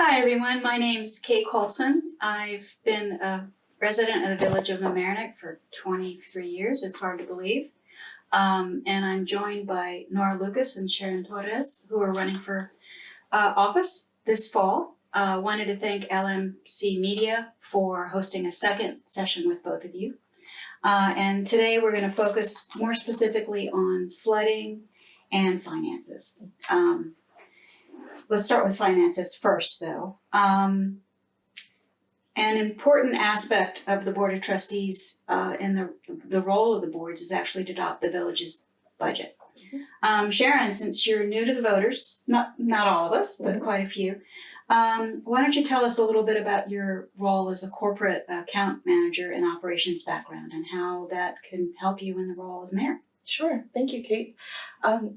Hi everyone, my name's Kate Colson. I've been a resident of the village of Mamaroneck for 23 years, it's hard to believe. And I'm joined by Nora Lucas and Sharon Torres, who are running for office this fall. Wanted to thank LMC Media for hosting a second session with both of you. And today we're going to focus more specifically on flooding and finances. Let's start with finances first, though. An important aspect of the Board of Trustees and the role of the boards is actually to adopt the village's budget. Sharon, since you're new to the voters, not all of us, but quite a few, why don't you tell us a little bit about your role as a corporate account manager and operations background and how that can help you in the role as mayor? Sure. Thank you, Kate.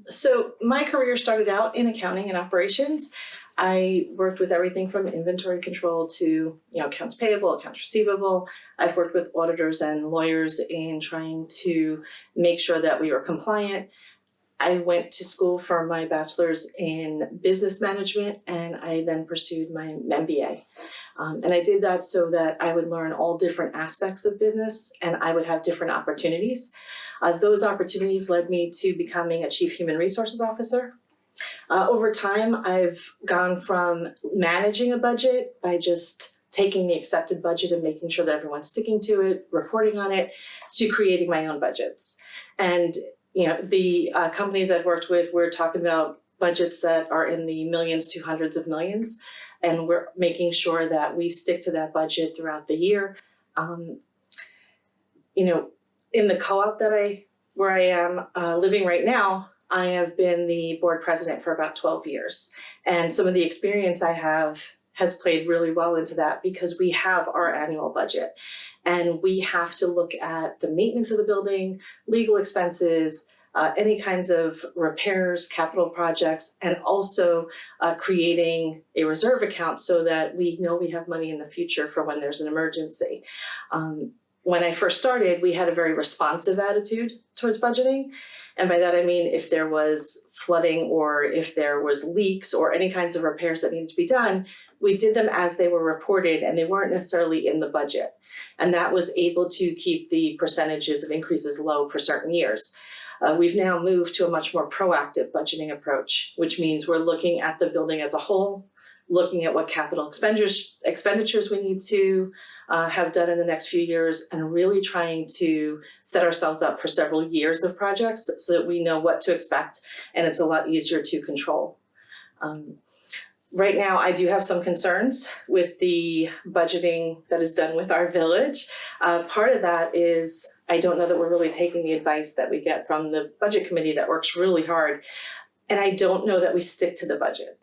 So my career started out in accounting and operations. I worked with everything from inventory control to accounts payable, accounts receivable. I've worked with auditors and lawyers in trying to make sure that we were compliant. I went to school for my bachelor's in business management, and I then pursued my MBA. And I did that so that I would learn all different aspects of business and I would have different opportunities. Those opportunities led me to becoming a chief human resources officer. Over time, I've gone from managing a budget by just taking the accepted budget and making sure that everyone's sticking to it, reporting on it, to creating my own budgets. And the companies I've worked with, we're talking about budgets that are in the millions to hundreds of millions, and we're making sure that we stick to that budget throughout the year. In the co-op where I am living right now, I have been the board president for about 12 years. And some of the experience I have has played really well into that because we have our annual budget and we have to look at the maintenance of the building, legal expenses, any kinds of repairs, capital projects, and also creating a reserve account so that we know we have money in the future for when there's an emergency. When I first started, we had a very responsive attitude towards budgeting. And by that, I mean, if there was flooding or if there was leaks or any kinds of repairs that needed to be done, we did them as they were reported and they weren't necessarily in the budget. And that was able to keep the percentages of increases low for certain years. We've now moved to a much more proactive budgeting approach, which means we're looking at the building as a whole, looking at what capital expenditures we need to have done in the next few years, and really trying to set ourselves up for several years of projects so that we know what to expect and it's a lot easier to control. Right now, I do have some concerns with the budgeting that is done with our village. Part of that is I don't know that we're really taking the advice that we get from the budget committee that works really hard, and I don't know that we stick to the budget.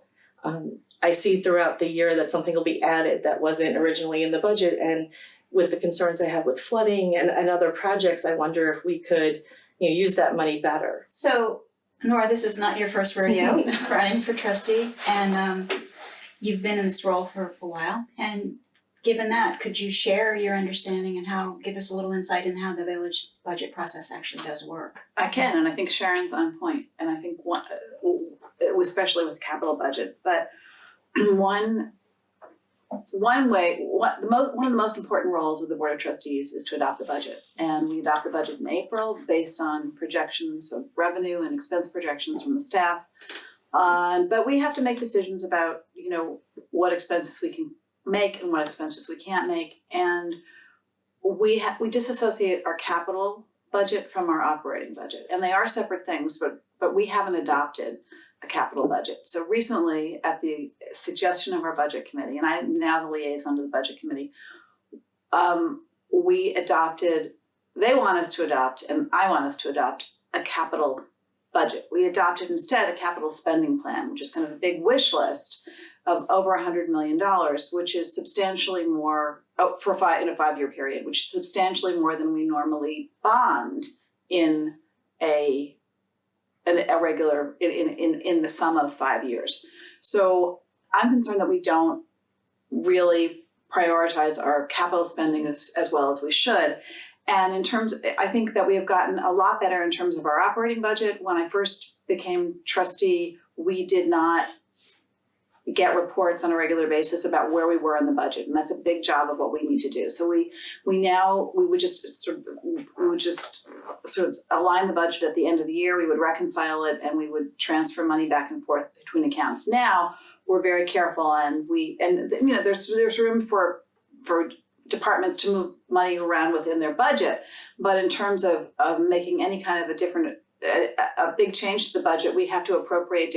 I see throughout the year that something will be added that wasn't originally in the budget, and with the concerns I have with flooding and other projects, I wonder if we could use that money better. So, Nora, this is not your first rodeo running for trustee, and you've been in this role for a while. And given that, could you share your understanding and give us a little insight in how the village budget process actually does work? I can, and I think Sharon's on point, and I think especially with capital budget, but one of the most important roles of the Board of Trustees is to adopt the budget. And we adopt the budget in April based on projections of revenue and expense projections from the staff. But we have to make decisions about, what expenses we can make and what expenses we can't make. And we disassociate our capital budget from our operating budget. And they are separate things, but we haven't adopted a capital budget. So recently, at the suggestion of our budget committee, and I'm now the liaison to the budget committee, they want us to adopt, and I want us to adopt a capital budget. We adopted instead a capital spending plan, which is kind of a big wish list of over $100 million, which is substantially more in a 5-year period, which is substantially more than we normally bond in a regular in the sum of 5 years. So I'm concerned that we don't really prioritize our capital spending as well as we should. And I think that we have gotten a lot better in terms of our operating budget. When I first became trustee, we did not get reports on a regular basis about where we were in the budget, and that's a big job of what we need to do. So we would just sort of align the budget at the end of the year. We would reconcile it, and we would transfer money back and forth between accounts. Now we're very careful, and there's room for departments to move money around within their budget, but in terms of making any kind of a big change to the budget, we have to appropriate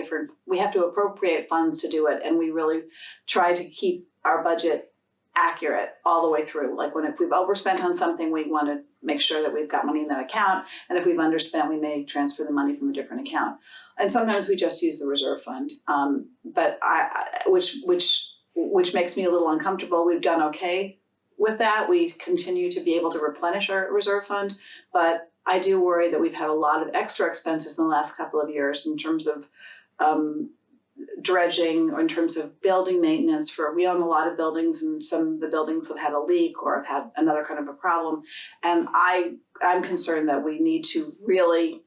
funds to do it, and we really try to keep our budget accurate all the way through. Like if we've overspent on something, we want to make sure that we've got money in that account, and if we've underspent, we may transfer the money from a different account. And sometimes we just use the reserve fund, but which makes me a little uncomfortable. We've done okay with that. We continue to be able to replenish our reserve fund, but I do worry that we've had a lot of extra expenses in the last couple of years in terms of dredging, or in terms of building maintenance. We own a lot of buildings, and some of the buildings have had a leak or have had another kind of a problem. And I'm concerned that we need to really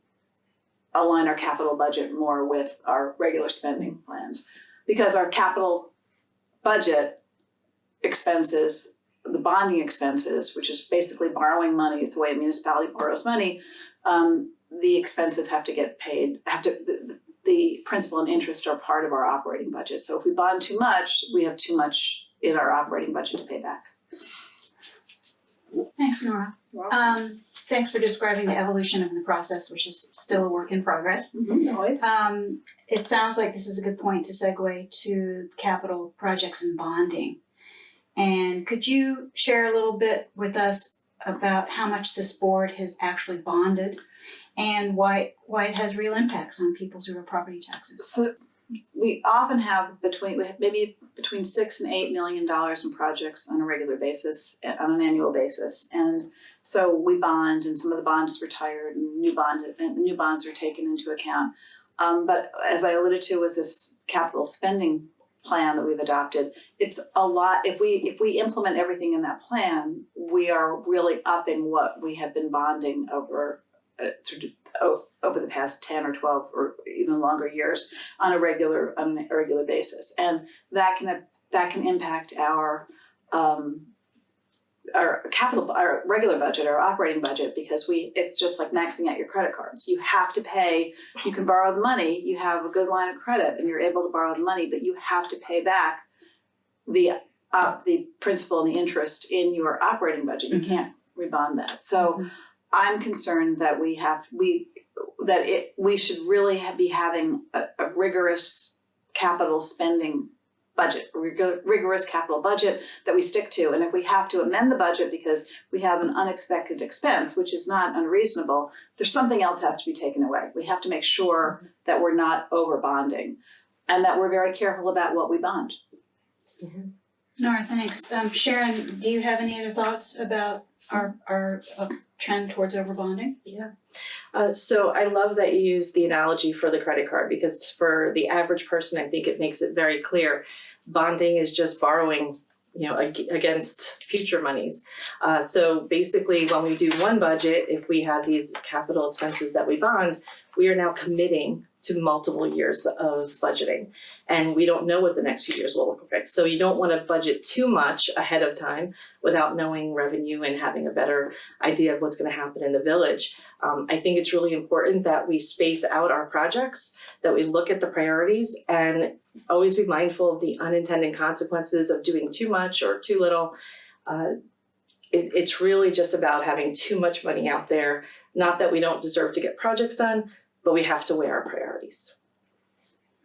align our capital budget more with our regular spending plans, because our capital budget expenses, the bonding expenses, which is basically borrowing money, it's the way a municipality borrows money, the expenses have to get paid, the principal and interest are part of our operating budget. So if we bond too much, we have too much in our operating budget to pay back. Thanks, Nora. Thanks for describing the evolution of the process, which is still a work in progress. Always. It sounds like this is a good point to segue to capital projects and bonding. And could you share a little bit with us about how much this board has actually bonded and why it has real impacts on people's real property taxes? So we often have maybe between $6 and $8 million in projects on a regular basis, on an annual basis. And so we bond, and some of the bond is retired, and new bonds are taken into account. But as I alluded to with this capital spending plan that we've adopted, it's a lot. If we implement everything in that plan, we are really upping what we have been bonding over the past 10 or 12 or even longer years on a regular basis, and that can impact our regular budget, our operating budget, because it's just like maxing out your credit cards. You have to pay. You can borrow the money. You have a good line of credit, and you're able to borrow the money, but you have to pay back the principal and the interest in your operating budget. You can't rebond that. So I'm concerned that we should really be having a rigorous capital spending budget, a rigorous capital budget that we stick to. And if we have to amend the budget because we have an unexpected expense, which is not unreasonable, there's something else has to be taken away. We have to make sure that we're not over bonding, and that we're very careful about what we bond. Nora, thanks. Sharon, do you have any other thoughts about our trend towards overbonding? Yeah. So I love that you use the analogy for the credit card, because for the average person, I think it makes it very clear. Bonding is just borrowing, against future monies. So basically, when we do one budget, if we have these capital expenses that we bond, we are now committing to multiple years of budgeting, and we don't know what the next few years will look like. So you don't want to budget too much ahead of time without knowing revenue and having a better idea of what's going to happen in the village. I think it's really important that we space out our projects, that we look at the priorities, and always be mindful of the unintended consequences of doing too much or too little. It's really just about having too much money out there. Not that we don't deserve to get projects done, but we have to weigh our priorities.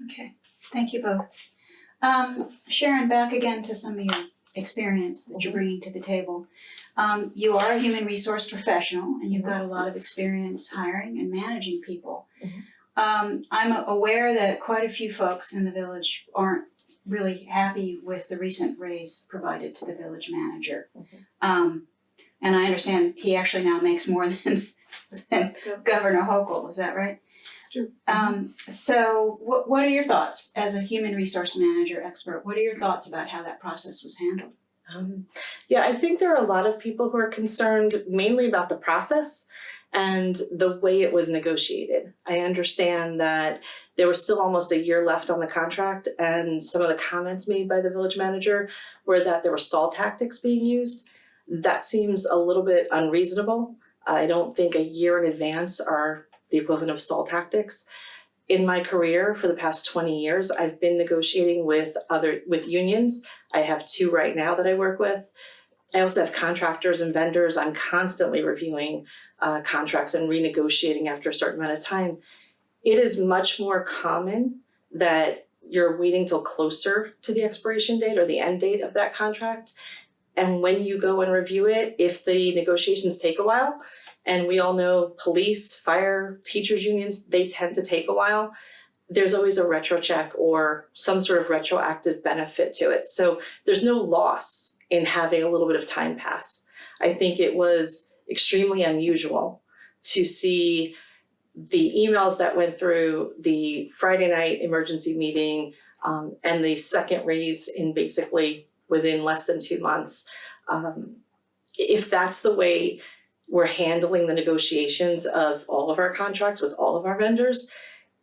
Okay, thank you both. Sharon, back again to some of your experience that you're bringing to the table. You are a human resource professional, and you've got a lot of experience hiring and managing people. I'm aware that quite a few folks in the village aren't really happy with the recent raise provided to the village manager. And I understand he actually now makes more than Governor Hochul, is that right? It's true. So what are your thoughts as a human resource manager expert? What are your thoughts about how that process was handled? Yeah, I think there are a lot of people who are concerned mainly about the process and the way it was negotiated. I understand that there was still almost a year left on the contract, and some of the comments made by the village manager were that there were stall tactics being used. That seems a little bit unreasonable. I don't think a year in advance are the equivalent of stall tactics. In my career for the past 20 years, I've been negotiating with unions. I have 2 right now that I work with. I also have contractors and vendors. I'm constantly reviewing contracts and renegotiating after a certain amount of time. It is much more common that you're waiting till closer to the expiration date or the end date of that contract. And when you go and review it, if the negotiations take a while, and we all know police, fire, teachers unions, they tend to take a while, there's always a retro check or some sort of retroactive benefit to it. So there's no loss in having a little bit of time pass. I think it was extremely unusual to see the emails that went through the Friday night emergency meeting and the second raise in basically within less than 2 months. If that's the way we're handling the negotiations of all of our contracts with all of our vendors,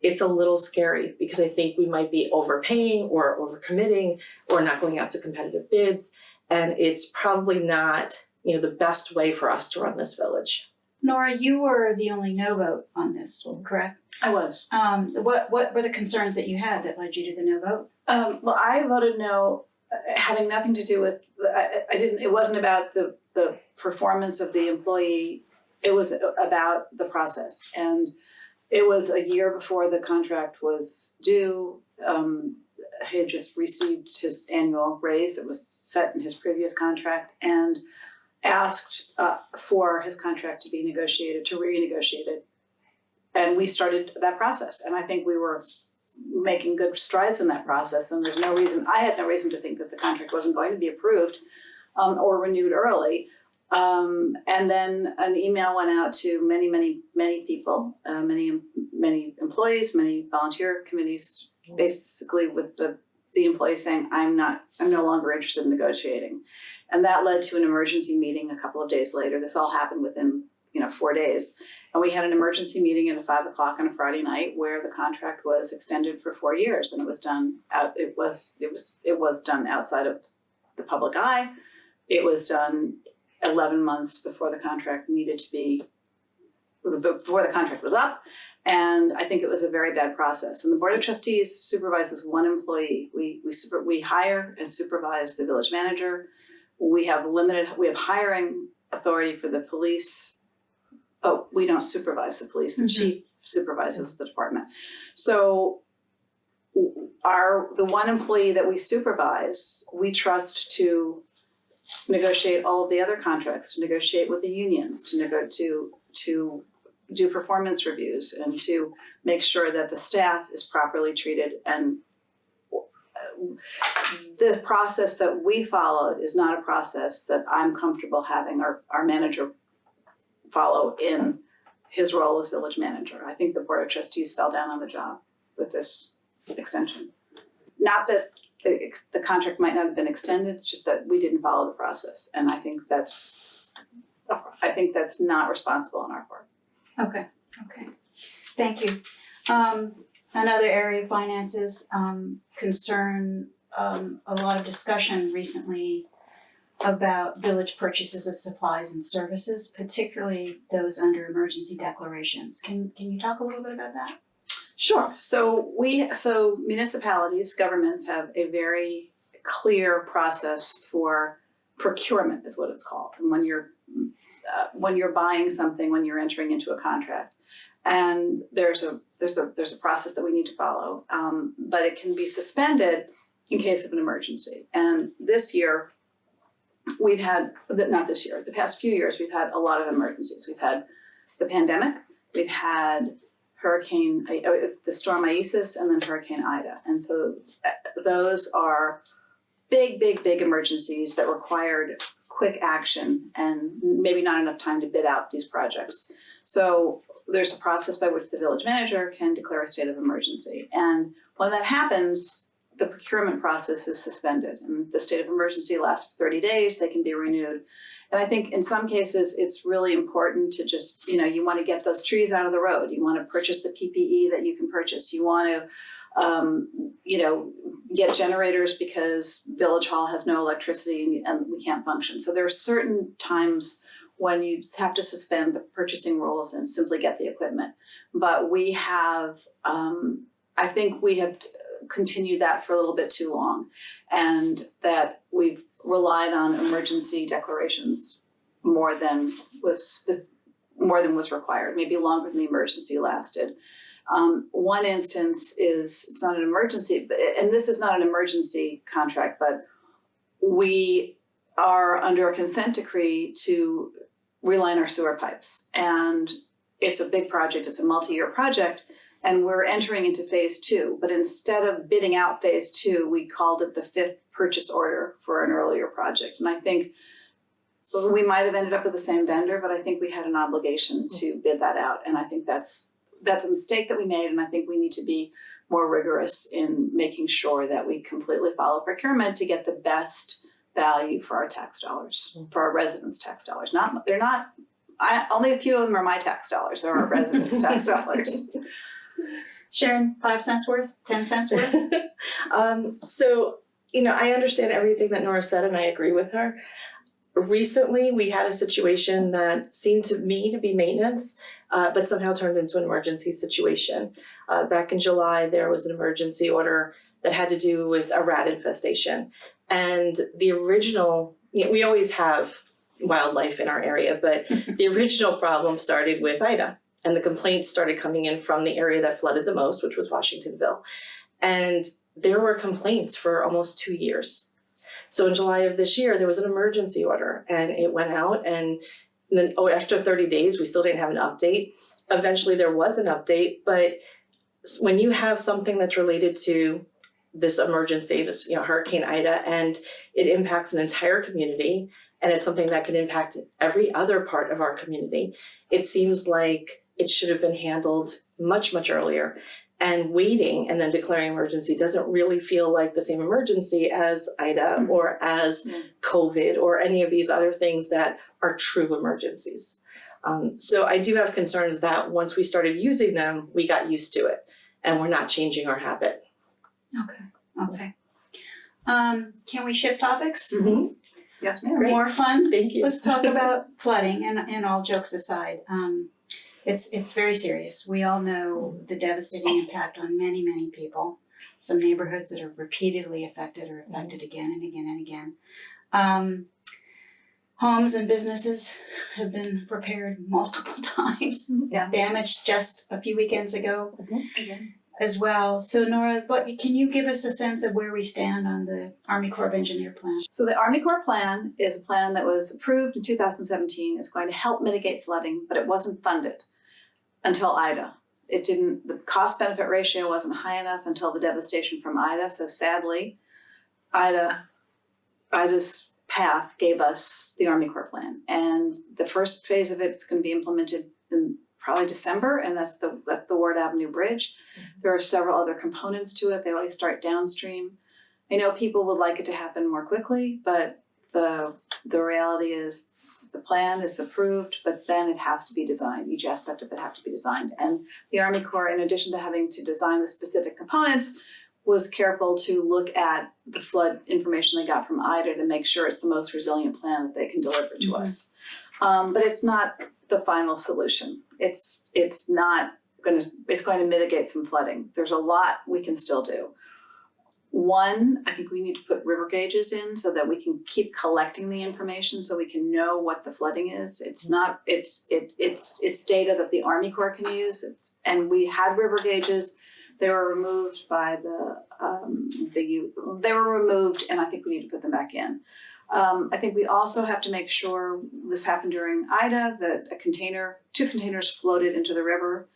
it's a little scary because I think we might be overpaying or overcommitting or not going out to competitive bids. And it's probably not, the best way for us to run this village. Nora, you were the only no vote on this, correct? I was. What were the concerns that you had that led you to the no vote? Well, I voted no, having nothing to do with, it wasn't about the performance of the employee, it was about the process. And it was a year before the contract was due. He had just received his annual raise that was set in his previous contract and asked for his contract to be renegotiated. And we started that process. And I think we were making good strides in that process. And I had no reason to think that the contract wasn't going to be approved or renewed early. And then an email went out to many people, many employees, many volunteer committees, basically with the employees saying, I'm no longer interested in negotiating. And that led to an emergency meeting a couple of days later. This all happened within 4 days. And we had an emergency meeting at 5 o'clock on a Friday night where the contract was extended for 4 years, and it was done done outside of the public eye. It was done 11 months before the contract was up. And I think it was a very bad process. And the Board of Trustees supervises one employee. We hire and supervise the village manager. We have hiring authority for the police, but we don't supervise the police. The chief supervises the department. So the one employee that we supervise, we trust to negotiate all of the other contracts, to negotiate with the unions, to do performance reviews, and to make sure that the staff is properly treated. And the process that we followed is not a process that I'm comfortable having our manager follow in his role as village manager. I think the Board of Trustees fell down on the job with this extension. Not that the contract might not have been extended, it's just that we didn't follow the process. And I think that's not responsible on our part. Okay, thank you. Another area of finances concern a lot of discussion recently about village purchases of supplies and services, particularly those under emergency declarations. Can you talk a little bit about that? Sure. So municipalities, governments have a very clear process for procurement, is what it's called. And when you're buying something, when you're entering into a contract, and there's a process that we need to follow, but it can be suspended in case of an emergency. And this year, the past few years, we've had a lot of emergencies. We've had the pandemic, we've had the storm Isis, and then Hurricane Ida. And so those are big emergencies that required quick action and maybe not enough time to bid out these projects. So there's a process by which the village manager can declare a state of emergency. And when that happens, the procurement process is suspended. And the state of emergency lasts 30 days, they can be renewed. And I think in some cases, it's really important to just, you want to get those trees out of the road. You want to purchase the PPE that you can purchase. You want to, get generators because Village Hall has no electricity and we can't function. So there are certain times when you have to suspend the purchasing rules and simply get the equipment. But we have, I think we have continued that for a little bit too long, and that we've relied on emergency declarations more than was required, maybe longer than the emergency lasted. One instance is, it's not an emergency, and this is not an emergency contract, but we are under a consent decree to reline our sewer pipes. And it's a big project, it's a multi-year project, and we're entering into phase 2. But instead of bidding out phase 2, we called it the 5th purchase order for an earlier project. And I think we might have ended up with the same vendor, but I think we had an obligation to bid that out. And I think that's a mistake that we made, and I think we need to be more rigorous in making sure that we completely follow procurement to get the best value for our tax dollars, for our residents' tax dollars. Only a few of them are my tax dollars, they're our residents' tax dollars. Sharon, 5 cents worth, 10 cents worth? So, I understand everything that Nora said and I agree with her. Recently, we had a situation that seemed to me to be maintenance, but somehow turned into an emergency situation. Back in July, there was an emergency order that had to do with a rat infestation. And the original, we always have wildlife in our area, but the original problem started with Ida. And the complaints started coming in from the area that flooded the most, which was Washingtonville. And there were complaints for almost 2 years. So in July of this year, there was an emergency order and it went out, and then after 30 days, we still didn't have an update. Eventually there was an update, but when you have something that's related to this emergency, this Hurricane Ida, and it impacts an entire community, and it's something that can impact every other part of our community, it seems like it should have been handled much, much earlier. And waiting and then declaring emergency doesn't really feel like the same emergency as Ida or as COVID or any of these other things that are true emergencies. So I do have concerns that once we started using them, we got used to it and we're not changing our habit. Okay. Can we shift topics? Mm-hmm. Yes, ma'am. More fun? Thank you. Let's talk about flooding and all jokes aside. It's very serious. We all know the devastating impact on many, many people. Some neighborhoods that are repeatedly affected are affected again and again and again. Homes and businesses have been repaired multiple times. Yeah. Damaged just a few weekends ago Mm-hmm. as well. So Nora, can you give us a sense of where we stand on the Army Corps of Engineer plan? So the Army Corps plan is a plan that was approved in 2017. It's going to help mitigate flooding, but it wasn't funded until Ida. The cost benefit ratio wasn't high enough until the devastation from Ida. So sadly, Ida's path gave us the Army Corps plan. And the first phase of it's going to be implemented in probably December, and that's the Ward Avenue Bridge. There are several other components to it. They always start downstream. I know people would like it to happen more quickly, but the reality is the plan is approved, but then it has to be designed. Each aspect of it has to be designed. And the Army Corps, in addition to having to design the specific components, was careful to look at the flood information they got from Ida to make sure it's the most resilient plan that they can deliver to us. But it's not the final solution. It's going to mitigate some flooding. There's a lot we can still do. One, I think we need to put river gauges in so that we can keep collecting the information so we can know what the flooding is. It's data that the Army Corps can use. And we had river gauges. They were removed by they were removed, and I think we need to put them back in. I think we also have to make sure, this happened during Ida, that two containers floated into the river.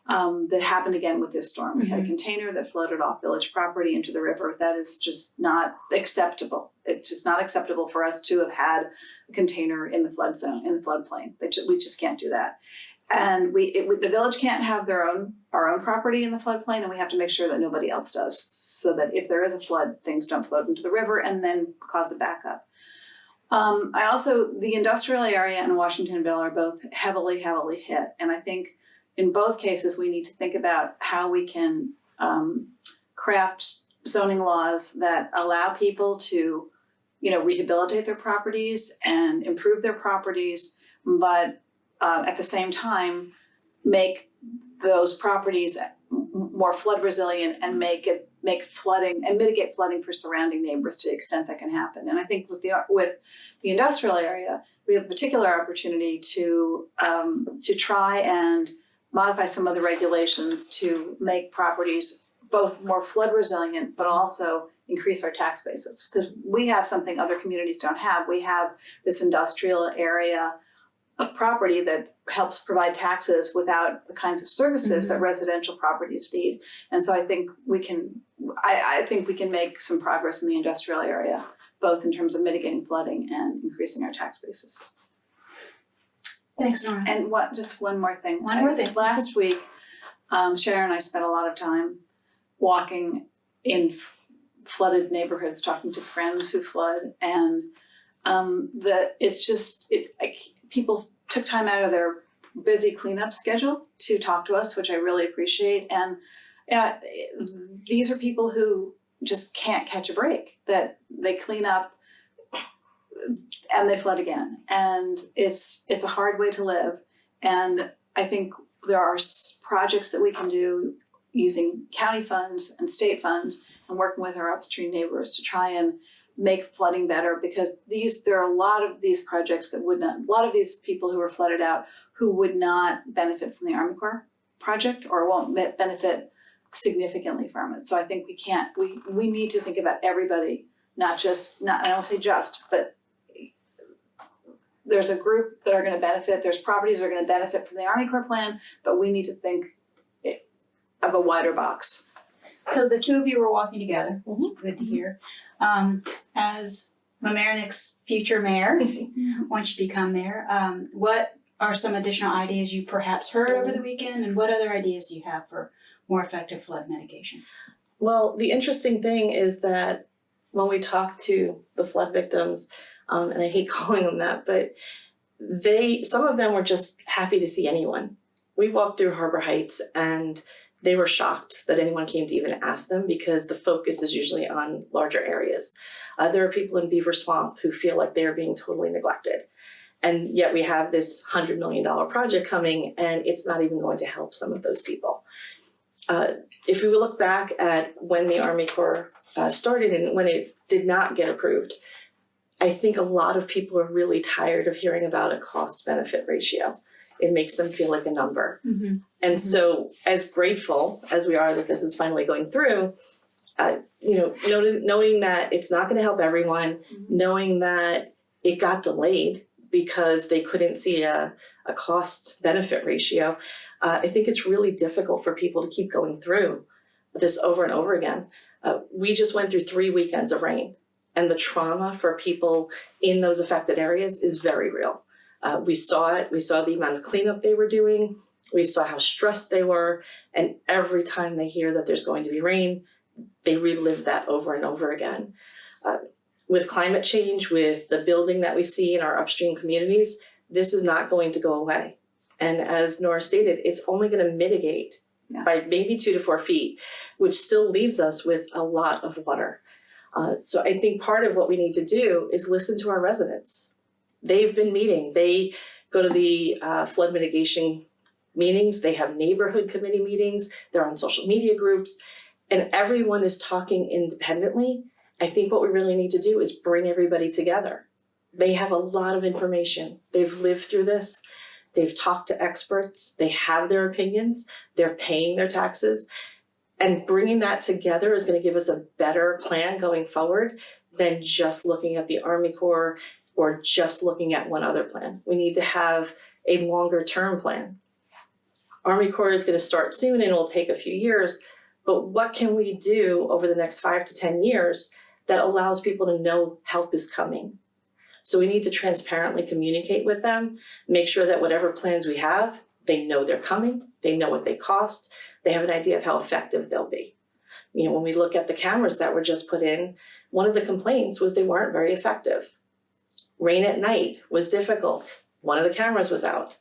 That happened again with this storm. We had a container that floated off village property into the river. That is just not acceptable. It's just not acceptable for us to have had a container in the flood zone, in the floodplain. We just can't do that. And the village can't have our own property in the floodplain, and we have to make sure that nobody else does, so that if there is a flood, things don't float into the river and then cause a backup. The industrial area and Washingtonville are both heavily hit, and I think in both cases we need to think about how we can craft zoning laws that allow people to, rehabilitate their properties and improve their properties, but at the same time, make those properties more flood resilient and make flooding and mitigate flooding for surrounding neighbors to the extent that can happen. And I think with the industrial area, we have a particular opportunity to try and modify some of the regulations to make properties both more flood resilient, but also increase our tax basis. Because we have something other communities don't have. We have this industrial area of property that helps provide taxes without the kinds of services that residential properties need. And so I think we can make some progress in the industrial area, both in terms of mitigating flooding and increasing our tax basis. Thanks, Nora. And just one more thing. Last week, Sharon and I spent a lot of time walking in flooded neighborhoods, talking to friends who flood, and people took time out of their busy cleanup schedule to talk to us, which I really appreciate. And these are people who just can't catch a break, that they clean up and they flood again. And it's a hard way to live. And I think there are projects that we can do using county funds and state funds and working with our upstream neighbors to try and make flooding better, because there are a lot of these projects a lot of these people who are flooded out who would not benefit from the Army Corps project or won't benefit significantly from it. So I think we need to think about everybody, I don't say just, but there's a group that are going to benefit, there's properties that are going to benefit from the Army Corps plan, but we need to think of a wider box. So the two of you were walking together. That's good to hear. As Mamaronec's future mayor, once you become mayor, what are some additional ideas you perhaps heard over the weekend, and what other ideas do you have for more effective flood mitigation? Well, the interesting thing is that when we talk to the flood victims, and I hate calling them that, but some of them were just happy to see anyone. We walked through Harbor Heights and they were shocked that anyone came to even ask them, because the focus is usually on larger areas. There are people in Beaver Swamp who feel like they're being totally neglected. And yet we have this $100 million project coming, and it's not even going to help some of those people. If we look back at when the Army Corps started and when it did not get approved, I think a lot of people are really tired of hearing about a cost-benefit ratio. It makes them feel like a number. And so, as grateful as we are that this is finally going through, knowing that it's not going to help everyone, knowing that it got delayed because they couldn't see a cost-benefit ratio, I think it's really difficult for people to keep going through this over and over again. We just went through 3 weekends of rain, and the trauma for people in those affected areas is very real. We saw it. We saw the amount of cleanup they were doing. We saw how stressed they were. And every time they hear that there's going to be rain, they relive that over and over again. With climate change, with the building that we see in our upstream communities, this is not going to go away. And as Nora stated, it's only going to mitigate by maybe 2 to 4 feet, which still leaves us with a lot of water. So I think part of what we need to do is listen to our residents. They've been meeting. They go to the flood mitigation meetings. They have neighborhood committee meetings. They're on social media groups, and everyone is talking independently. I think what we really need to do is bring everybody together. They have a lot of information. They've lived through this. They've talked to experts. They have their opinions. They're paying their taxes. And bringing that together is going to give us a better plan going forward than just looking at the Army Corps or just looking at one other plan. We need to have a longer term plan. Army Corps is going to start soon and it will take a few years, but what can we do over the next 5 to 10 years that allows people to know help is coming? So we need to transparently communicate with them, make sure that whatever plans we have, They know they're coming, they know what they cost, they have an idea of how effective they'll be. You know, when we look at the cameras that were just put in, one of the complaints was they weren't very effective. Rain at night was difficult. One of the cameras was out.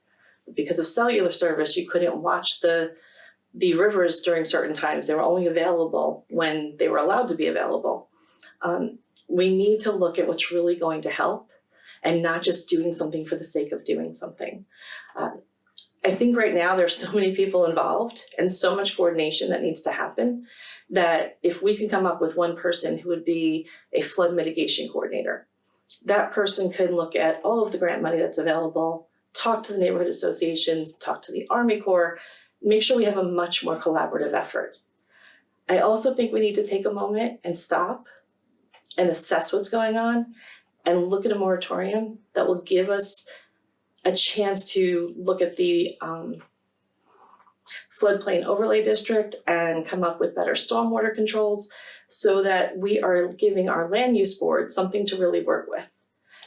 Because of cellular service, you couldn't watch the rivers during certain times. They were only available when they were allowed to be available. We need to look at what's really going to help and not just doing something for the sake of doing something. I think right now there's so many people involved and so much coordination that needs to happen that if we can come up with one person who would be a flood mitigation coordinator, that person could look at all of the grant money that's available, talk to the neighborhood associations, talk to the Army Corps, make sure we have a much more collaborative effort. I also think we need to take a moment and stop and assess what's going on and look at a moratorium that will give us a chance to look at the floodplain overlay district and come up with better stormwater controls so that we are giving our land use board something to really work with.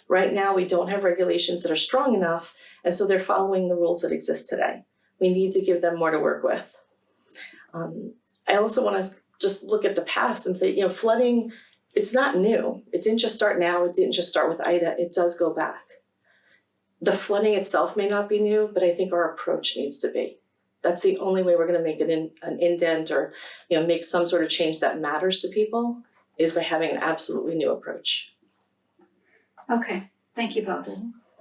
Right now, we don't have regulations that are strong enough, and so they're following the rules that exist today. We need to give them more to work with. I also want to just look at the past and say, you know, flooding, it's not new. It didn't just start now. It didn't just start with Ida. It does go back. The flooding itself may not be new, but I think our approach needs to be. That's the only way we're going to make it an indent or, you know, make some sort of change that matters to people is by having an absolutely new approach. Okay, thank you both.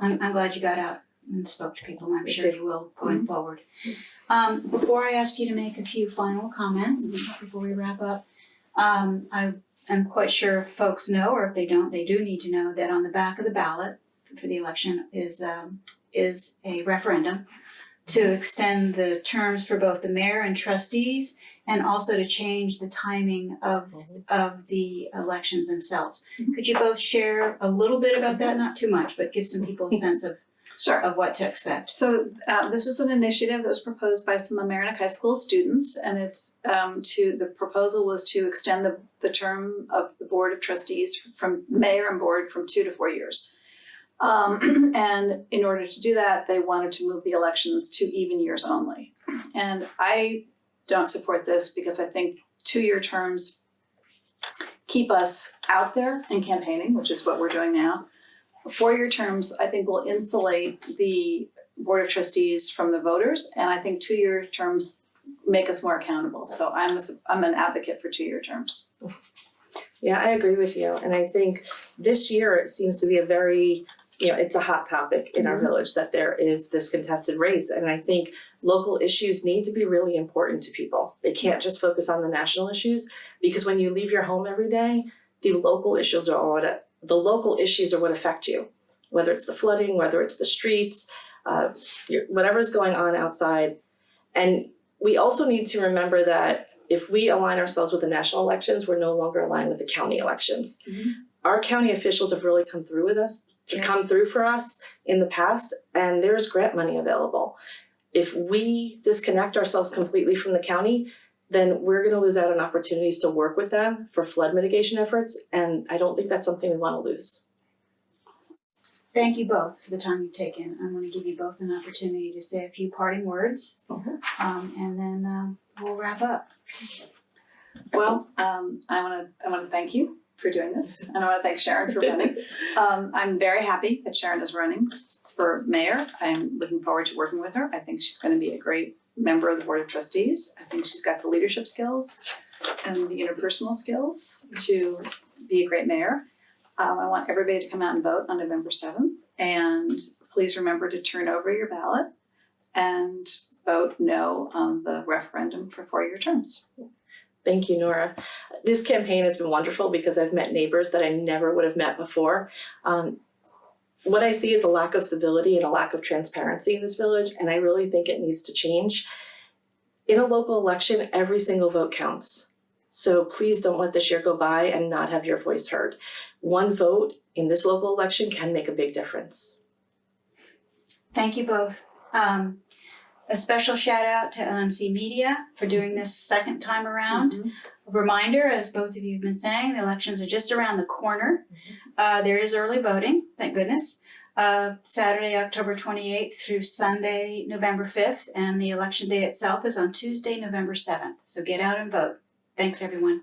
I'm glad you got out and spoke to people. I'm sure you will going forward. Before I ask you to make a few final comments, before we wrap up, I'm quite sure folks know, or if they don't, they do need to know that on the back of the ballot for the election is a referendum to extend the terms for both the mayor and trustees, and also to change the timing of the elections themselves. Could you both share a little bit about that? Not too much, but give some people a sense of what to expect. So this is an initiative that was proposed by some Mamaroneck High School students, and it's the proposal was to extend the term of the Board of Trustees from mayor and board from 2 to 4 years. And in order to do that, they wanted to move the elections to even years only. And I don't support this because I think 2-year terms keep us out there in campaigning, which is what we're doing now. 4-year terms, I think, will insulate the Board of Trustees from the voters, and I think 2-year terms make us more accountable. So I'm an advocate for 2-year terms. Yeah, I agree with you. And I think this year it seems to be a very, you know, it's a hot topic in our village that there is this contested race. And I think local issues need to be really important to people. They can't just focus on the national issues, because when you leave your home every day, the local issues are what affect you, whether it's the flooding, whether it's the streets, whatever's going on outside. And we also need to remember that if we align ourselves with the national elections, we're no longer aligned with the county elections. Our county officials have really come through for us in the past, and there's grant money available. If we disconnect ourselves completely from the county, then we're going to lose out on opportunities to work with them for flood mitigation efforts, and I don't think that's something we want to lose. Thank you both for the time you've taken. I'm going to give you both an opportunity to say a few parting words, and then we'll wrap up. Well, I want to thank you for doing this, and I want to thank Sharon for running. I'm very happy that Sharon is running for mayor. I'm looking forward to working with her. I think she's going to be a great member of the Board of Trustees. I think she's got the leadership skills and the interpersonal skills to be a great mayor. I want everybody to come out and vote on November 7th. And please remember to turn over your ballot and vote no on the referendum for 4-year terms. Thank you, Nora. This campaign has been wonderful because I've met neighbors that I never would have met before. What I see is a lack of civility and a lack of transparency in this village, and I really think it needs to change. In a local election, every single vote counts. So please don't let this year go by and not have your voice heard. One vote in this local election can make a big difference. Thank you both. A special shout out to LMC Media for doing this second time around. A reminder, as both of you have been saying, the elections are just around the corner. There is early voting, thank goodness. Saturday, October 28th through Sunday, November 5th, and the election day itself is on Tuesday, November 7th. So get out and vote. Thanks, everyone.